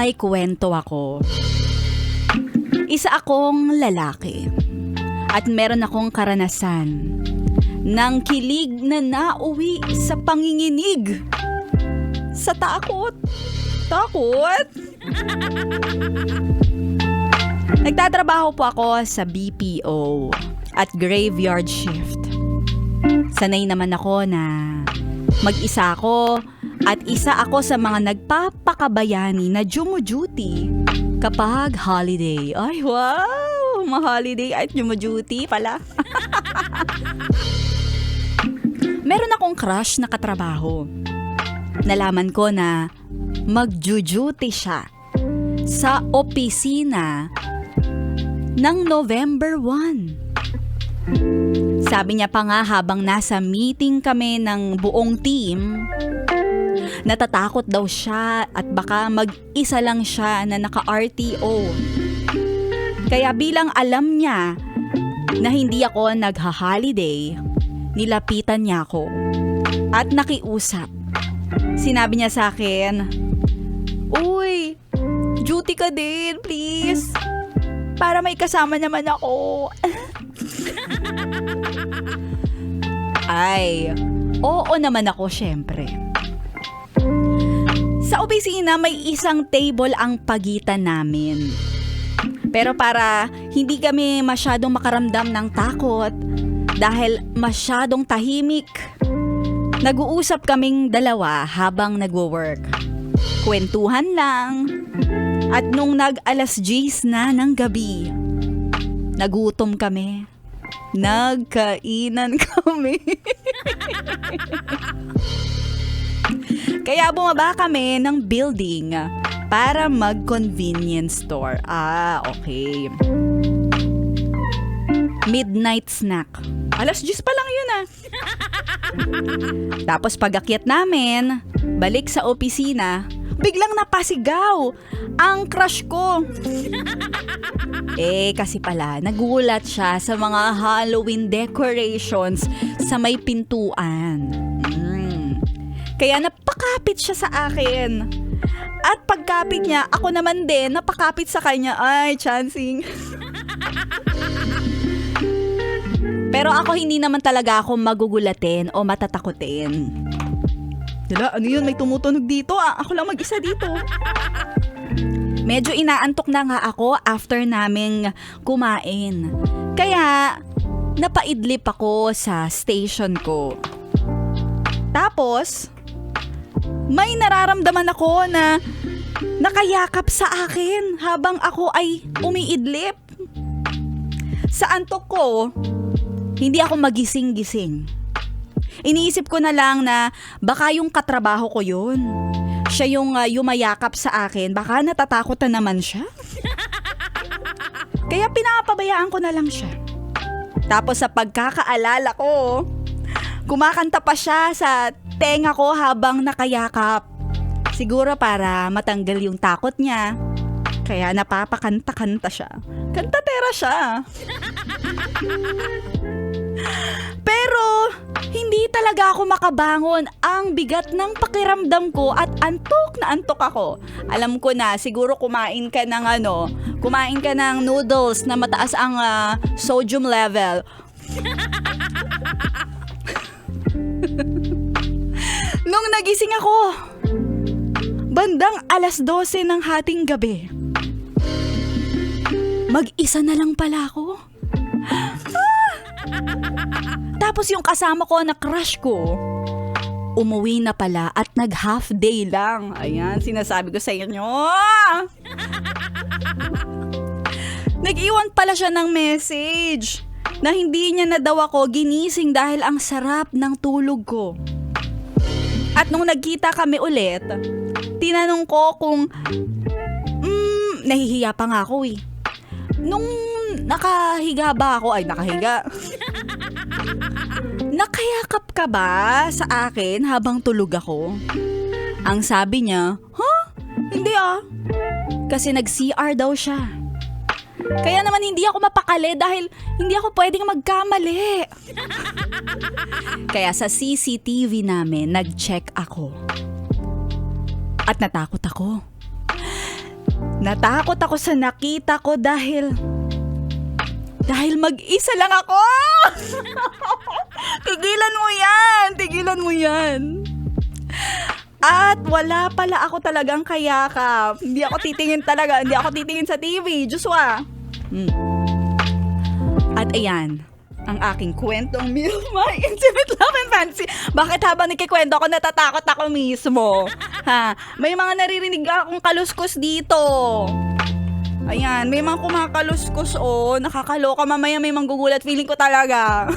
may kwento ako. Isa akong lalaki at meron akong karanasan ng kilig na nauwi sa panginginig. Sa takot. Takot? Nagtatrabaho po ako sa BPO at graveyard shift. Sanay naman ako na mag-isa ako at isa ako sa mga nagpapakabayani na jumuduty kapag holiday. Ay, wow! Ma-holiday at jumuduty pala. Meron akong crush na katrabaho. Nalaman ko na mag-duty siya sa opisina ng November 1. Sabi niya pa nga habang nasa meeting kami ng buong team, natatakot daw siya at baka mag-isa lang siya na naka-RTO. Kaya bilang alam niya na hindi ako nagha-holiday, nilapitan niya ako at nakiusap. Sinabi niya sa akin, "Uy, duty ka din, please. Para may kasama naman ako." Ay, oo naman ako syempre. Sa opisina may isang table ang pagitan namin. Pero para hindi kami masyadong makaramdam ng takot dahil masyadong tahimik, nag-uusap kaming dalawa habang nagwo-work. Kwentuhan lang. At nung nag-alas 10 na ng gabi, nagutom kami. Nagkainan kami. Kaya bumaba kami ng building para mag-convenience store. Okay. Midnight snack. Alas 10 pa lang yun Tapos pag-akyat namin, balik sa opisina, biglang napasigaw ang crush ko. Kasi pala, nagulat siya sa mga Halloween decorations sa may pintuan. Kaya napakapit siya sa akin. At pagkapit niya, ako naman din, napakapit sa kanya. Ay, chancing. Pero ako hindi naman talaga ako magugulatin o matatakutin. Ano yun? May tumutunog dito. Ako lang mag-isa dito. Medyo inaantok na nga ako after naming kumain. Kaya, napaidlip ako sa station ko. Tapos, may nararamdaman ako na nakayakap sa akin habang ako ay umiidlip. Sa antok ko, hindi ako magising-gising. Iniisip ko na lang na baka yung katrabaho ko yun. Siya yung yumayakap sa akin. Baka natatakot na naman siya. Kaya pinapabayaan ko na lang siya. Tapos sa pagkakaalala ko, kumakanta pa siya sa tenga ko habang nakayakap. Siguro para matanggal yung takot niya. Kaya napapakanta-kanta siya. Kantatera siya. Pero hindi talaga ako makabangon. Ang bigat ng pakiramdam ko at antok na antok ako. Alam ko na, siguro kumain ka ng noodles na mataas ang sodium level. Nung nagising ako, bandang alas 12 ng hating gabi. Mag-isa na lang pala ako. Tapos yung kasama ko na crush ko, umuwi na pala at nag-half day lang. Ayan, sinasabi ko sa inyo. Nag-iwan pala siya ng message na hindi niya na daw ako ginising dahil ang sarap ng tulog ko. At nung nagkita kami ulit, tinanong ko kung nahihiya pa nga ako eh. Nung nakahiga ba ako? Ay, nakahiga. Nakayakap ka ba sa akin habang tulog ako? Ang sabi niya, Hindi Kasi nag-CR daw siya. Kaya naman hindi ako mapakali dahil hindi ako pwedeng magkamali. Kaya sa CCTV namin, nag-check ako. At natakot ako. Natakot ako sa nakita ko dahil mag-isa lang ako. Tigilan mo yan. Tigilan mo yan. At wala pala ako talagang kayakap. Hindi ako titingin talaga. Hindi ako titingin sa TV. Joshua. At ayan, ang aking kwentong My Intimate Love and Fantasy. Bakit habang nakikwento ako, natatakot ako mismo? Ha? May mga naririnig akong kaluskos dito. Ayan, may mga kumakaluskos nakakaloka. Mamaya may manggugulat. Feeling ko talaga.